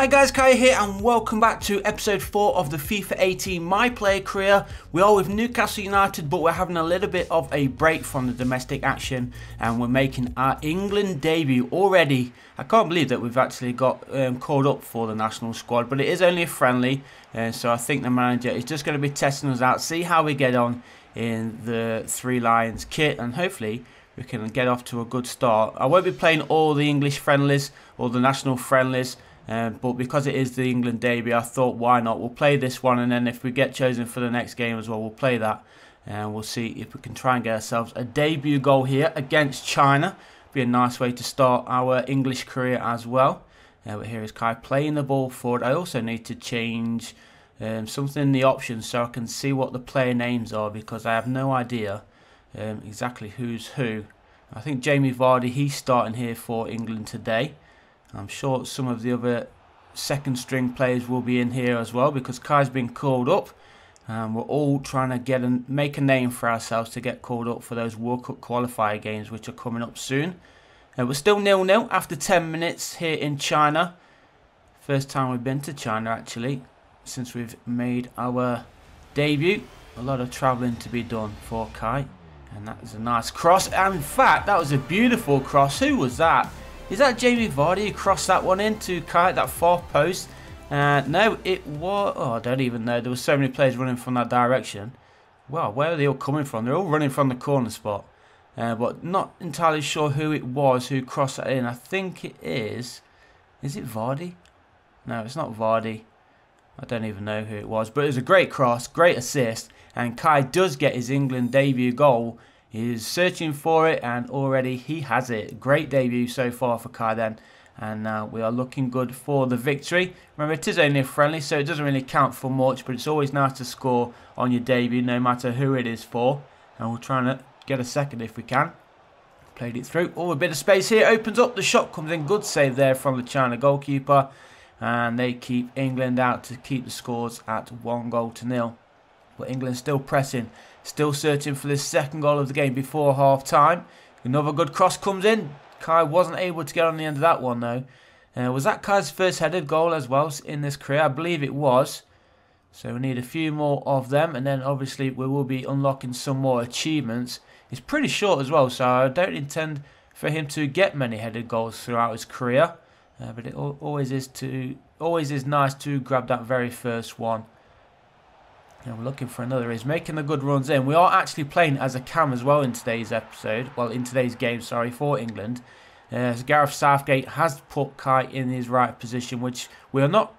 Hi guys, Kai here and welcome back to episode 4 of the FIFA 18 My Player Career. We are with Newcastle United, but we're having a little bit of a break from the domestic action and we're making our England debut already. I can't believe that we've actually got called up for the national squad, but it is only a friendly, so I think the manager is just going to be testing us out, see how we get on in the Three Lions kit, and hopefully we can get off to a good start. I won't be playing all the English friendlies or the national friendlies, but because it is the England debut, I thought why not? We'll play this one, and then if we get chosen for the next game as well, we'll play that. And we'll see if we can try and get ourselves a debut goal here against China. Be a nice way to start our English career as well. But here is Kai playing the ball forward. I also need to change something in the options so I can see what the player names are, because I have no idea exactly who's who. I think Jamie Vardy, he's starting here for England today. I'm sure some of the other second string players will be in here as well, because Kai's been called up. We're all trying to make a name for ourselves to get called up for those World Cup qualifier games which are coming up soon. We're still 0-0 after 10 minutes here in China. First time we've been to China actually since we've made our debut. A lot of travelling to be done for Kai. And that was a nice cross. And in fact, that was a beautiful cross. Who was that? Is that Jamie Vardy who crossed that one into Kai, that far post? No, it was... Oh, I don't even know. There were so many players running from that direction. Well, where are they all coming from? They're all running from the corner spot. But not entirely sure who it was who crossed that in. I think it is... Is it Vardy? No, it's not Vardy. I don't even know who it was. But it was a great cross, great assist. And Kai does get his England debut goal. He's searching for it, and already he has it. Great debut so far for Kai then. And now we are looking good for the victory. Remember, it is only a friendly, so it doesn't really count for much, but it's always nice to score on your debut, no matter who it is for. And we'll try and get a second if we can. Played it through. Oh, a bit of space here. Opens up. The shot comes in. Good save there from the China goalkeeper. And they keep England out to keep the scores at 1-0. But England still pressing, still searching for this second goal of the game before half time. Another good cross comes in. Kai wasn't able to get on the end of that one though. Was that Kai's first headed goal as well in this career? I believe it was. So we need a few more of them, and then obviously we will be unlocking some more achievements. He's pretty short as well, so I don't intend for him to get many headed goals throughout his career. But it always is nice to grab that very first one. And we're looking for another. He's making the good runs in. We are actually playing as a cam as well in today's episode. Well, in today's game, sorry, for England. As Gareth Southgate has put Kai in his right position, which we are not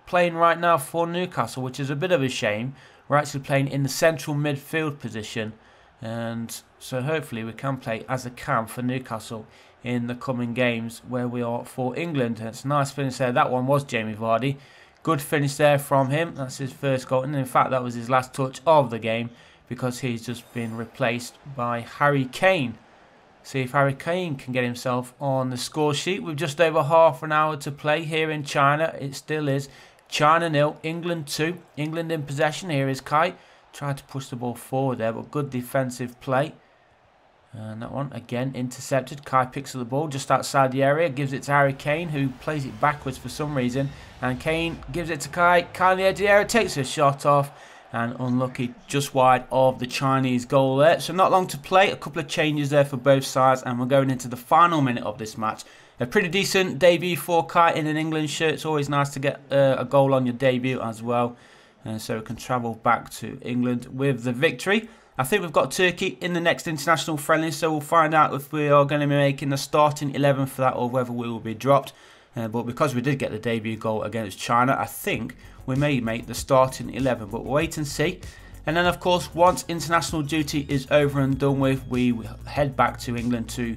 playing right now for Newcastle, which is a bit of a shame. We're actually playing in the central midfield position. And so hopefully we can play as a cam for Newcastle in the coming games where we are for England. And it's a nice finish there. That one was Jamie Vardy. Good finish there from him. That's his first goal. And in fact, that was his last touch of the game, because he's just been replaced by Harry Kane. See if Harry Kane can get himself on the score sheet. With just over half an hour to play here in China. It still is China 0, England 2. England in possession. Here is Kai. Tried to push the ball forward there, but good defensive play. And that one again intercepted. Kai picks up the ball just outside the area, gives it to Harry Kane, who plays it backwards for some reason, and Kane gives it to Kai. Kai on the edge of the area takes a shot off, and unlucky, just wide of the Chinese goal there. So not long to play, a couple of changes there for both sides, and we're going into the final minute of this match. A pretty decent debut for Kai in an England shirt. It's always nice to get a goal on your debut as well, and so we can travel back to England with the victory. I think we've got Turkey in the next international friendly, so we'll find out if we are going to be making the starting 11 for that or whether we will be dropped. But because we did get the debut goal against China, I think we may make the starting 11, but we'll wait and see. And then, of course, once international duty is over and done with, we head back to England to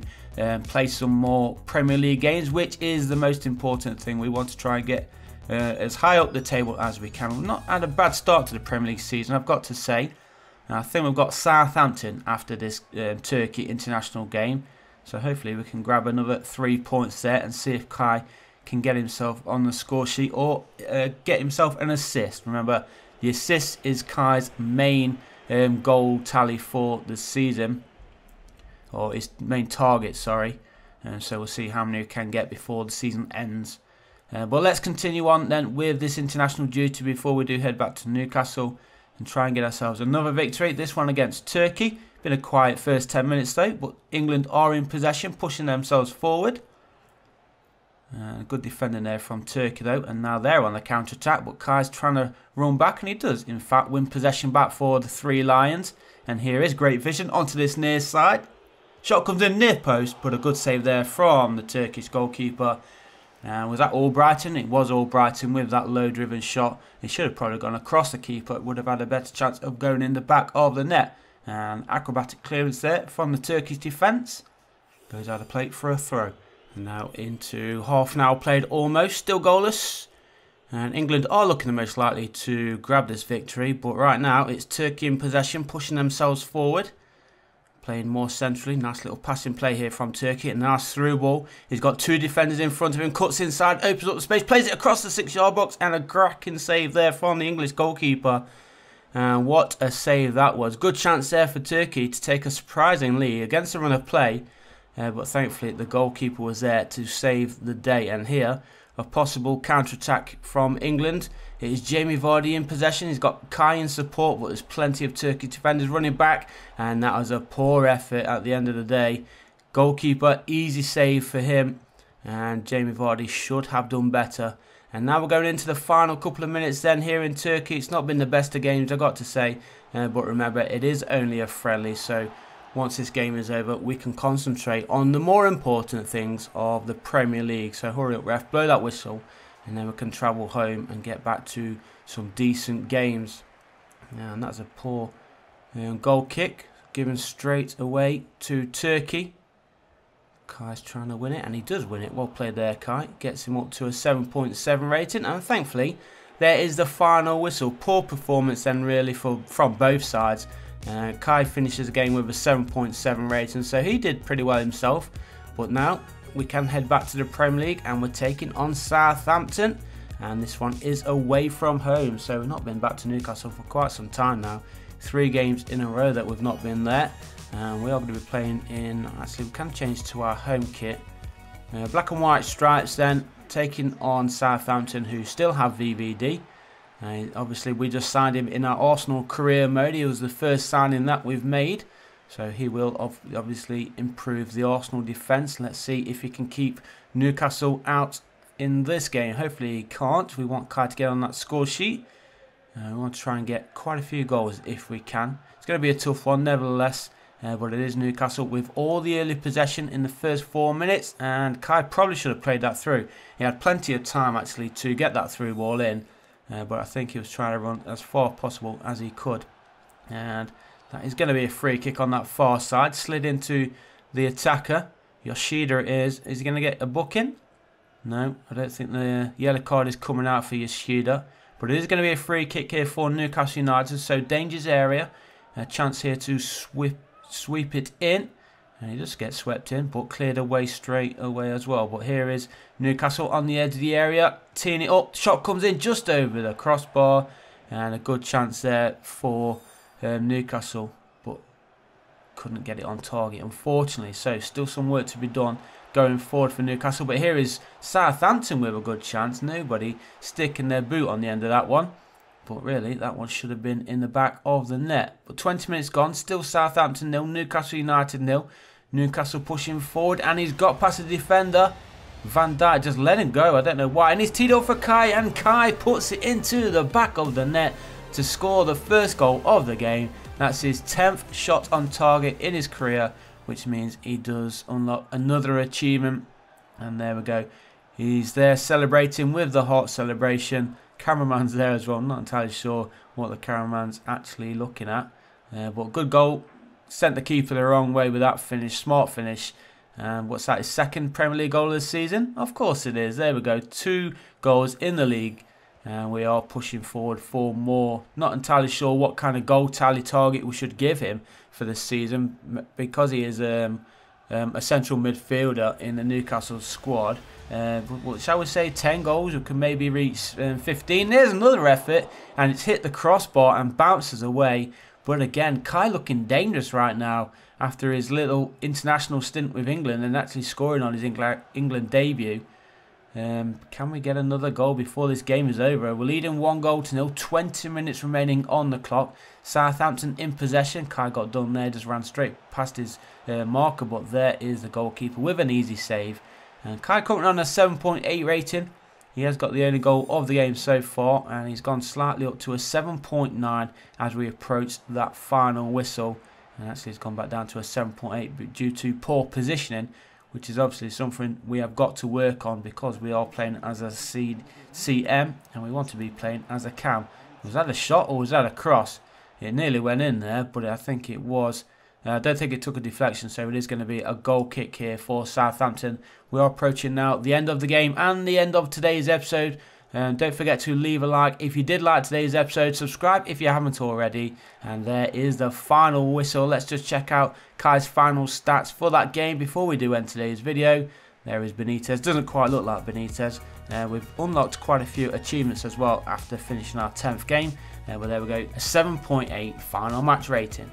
play some more Premier League games, which is the most important thing. We want to try and get as high up the table as we can. We've not had a bad start to the Premier League season, I've got to say. I think we've got Southampton after this Turkey international game. So hopefully we can grab another 3 points there and see if Kai can get himself on the score sheet or get himself an assist. Remember, the assist is Kai's main goal tally for the season. Or his main target, sorry. So we'll see how many we can get before the season ends. But let's continue on then with this international duty before we do head back to Newcastle and try and get ourselves another victory. This one against Turkey. Been a quiet first 10 minutes though, but England are in possession, pushing themselves forward. Good defending there from Turkey though, and now they're on the counter-attack, but Kai's trying to run back, and he does in fact win possession back for the Three Lions. And here is great vision onto this near side. Shot comes in near post, but a good save there from the Turkish goalkeeper. Was that Albrighton? It was Albrighton with that low-driven shot. He should have probably gone across the keeper. It would have had a better chance of going in the back of the net. And acrobatic clearance there from the Turkish defence. Goes out of plate for a throw. And now into half an hour played almost. Still goalless. And England are looking the most likely to grab this victory. But right now it's Turkey in possession, pushing themselves forward. Playing more centrally. Nice little passing play here from Turkey. A nice through ball. He's got two defenders in front of him. Cuts inside. Opens up the space. Plays it across the 6-yard box. And a cracking save there from the English goalkeeper. And what a save that was. Good chance there for Turkey to take a surprising lead against the run of play. But thankfully the goalkeeper was there to save the day. And here, a possible counter-attack from England. It is Jamie Vardy in possession. He's got Kai in support, but there's plenty of Turkish defenders running back. And that was a poor effort at the end of the day. Goalkeeper, easy save for him. And Jamie Vardy should have done better. And now we're going into the final couple of minutes then here in Turkey. It's not been the best of games, I've got to say. But remember, it is only a friendly. So once this game is over, we can concentrate on the more important things of the Premier League. So hurry up, ref, blow that whistle. And then we can travel home and get back to some decent games. And that's a poor goal kick. Given straight away to Turkey. Kai's trying to win it, and he does win it. Well played there, Kai. Gets him up to a 7.7 rating, and thankfully, there is the final whistle. Poor performance then, really, from both sides. Kai finishes the game with a 7.7 rating, so he did pretty well himself. But now, we can head back to the Premier League, and we're taking on Southampton. And this one is away from home, so we've not been back to Newcastle for quite some time now. 3 games in a row that we've not been there. We are going to be playing in, actually we can change to our home kit. Black and white stripes then, taking on Southampton, who still have VVD. Obviously we just signed him in our Arsenal career mode. He was the first signing that we've made. So he will obviously improve the Arsenal defence. Let's see if he can keep Newcastle out in this game. Hopefully he can't. We want Kai to get on that score sheet. We want to try and get quite a few goals if we can. It's going to be a tough one nevertheless. But it is Newcastle with all the early possession in the first 4 minutes. And Kai probably should have played that through. He had plenty of time actually to get that through ball in. But I think he was trying to run as far as possible as he could. And that is going to be a free kick on that far side. Slid into the attacker. Yoshida is. Is he going to get a booking? No, I don't think the yellow card is coming out for Yoshida. But it is going to be a free kick here for Newcastle United. So dangerous area. A chance here to sweep it in, and he just gets swept in, but cleared away straight away as well. But here is Newcastle on the edge of the area, teeing it up. Shot comes in just over the crossbar, and a good chance there for Newcastle, but couldn't get it on target, unfortunately. So still some work to be done going forward for Newcastle. But here is Southampton with a good chance. Nobody sticking their boot on the end of that one. But really, that one should have been in the back of the net. But 20 minutes gone, still Southampton 0, Newcastle United 0. Newcastle pushing forward, and he's got past the defender. Van Dijk just let him go, I don't know why. And he's teed up for Kai, and Kai puts it into the back of the net to score the first goal of the game. That's his 10th shot on target in his career, which means he does unlock another achievement. And there we go. He's there celebrating with the heart celebration. Cameraman's there as well. I'm not entirely sure what the cameraman's actually looking at. But good goal. Sent the keeper the wrong way with that finish. Smart finish. What's that? His second Premier League goal this season? Of course it is. There we go. 2 goals in the league. And we are pushing forward for more. Not entirely sure what kind of goal tally target we should give him for this season. Because he is a central midfielder in the Newcastle squad. Shall we say 10 goals? We can maybe reach 15. There's another effort, and it's hit the crossbar and bounces away. But again, Kai looking dangerous right now after his little international stint with England and actually scoring on his England debut. Can we get another goal before this game is over? We're leading 1-0. 20 minutes remaining on the clock. Southampton in possession. Kai got done there, just ran straight past his marker, but there is the goalkeeper with an easy save. And Kai coming on a 7.8 rating. He has got the only goal of the game so far, and he's gone slightly up to a 7.9 as we approach that final whistle. And actually, it's gone back down to a 7.8 due to poor positioning, which is obviously something we have got to work on because we are playing as a CM and we want to be playing as a cam. Was that a shot or was that a cross? It nearly went in there, but I think it was. I don't think it took a deflection, so it is going to be a goal kick here for Southampton. We are approaching now the end of the game and the end of today's episode. Don't forget to leave a like if you did like today's episode. Subscribe if you haven't already. And there is the final whistle. Let's just check out Kai's final stats for that game before we do end today's video. There is Benitez. Doesn't quite look like Benitez. We've unlocked quite a few achievements as well after finishing our 10th game. But there we go. A 7.8 final match rating.